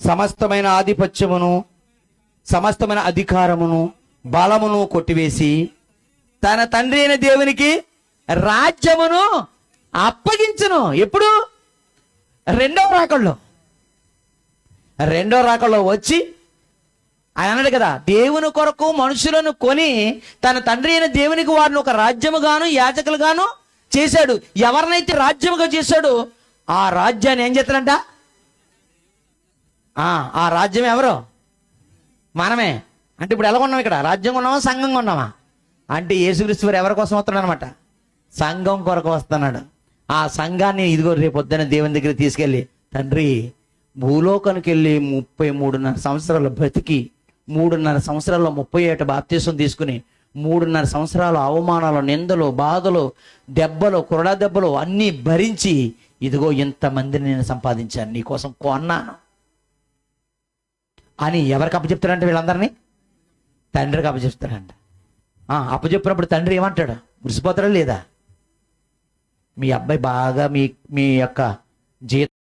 సమస్తమైన ఆధిపత్యమును, సమస్తమైన అధికారమును, బలమును కొట్టివేసి తన తండ్రి అయిన దేవునికి రాజ్యమును అప్పగించును. ఎప్పుడు? రెండో రాకల్లో వచ్చి ఆయన అన్నాడు కదా, దేవుని కొరకు మనుషులను కొని తన తండ్రి అయిన దేవునికి వారిని ఒక రాజ్యముగాను యాజకులుగాను చేశాడు. ఎవరినైతే రాజ్యముగా చేశాడో ఆ రాజ్యాన్ని ఏం చేస్తాడంట? ఆ రాజ్యం ఎవరు? మనమే. అంటే ఇప్పుడు ఎలా ఉన్నాం? ఇక్కడ రాజ్యంగా ఉన్నామా, సంఘంగా ఉన్నామా? అంటే యేసుక్రీస్తు వారు ఎవరి కోసం వస్తున్నాడు అనమాట? సంఘం కొరకు వస్తున్నాడు. ఆ సంఘాన్ని ఇదిగో రేపు పొద్దున్న దేవుని దగ్గర తీసుకెళ్ళి, తండ్రి భూలోకానికి వెళ్ళి 33.5 సంవత్సరాలు బ్రతికి 3.5 సంవత్సరాల్లో 37 బాప్తీసం తీసుకుని 3.5 సంవత్సరాలు అవమానాలు, నిందలు, బాధలు, దెబ్బలు, కొరడా దెబ్బలు అన్నీ భరించి ఇదిగో ఇంతమందిని నేను సంపాదించాను, నీకోసం కొన్నాను అని ఎవరికి అప్పచెప్తాడంటే? వీళ్ళందరినీ తండ్రికి అప్పచెప్తాడంట. అప్పచెప్పినప్పుడు తండ్రి ఏమంటాడు? మురిసిపోతాడా లేదా? మీ అబ్బాయి బాగా మీ యొక్క జీతం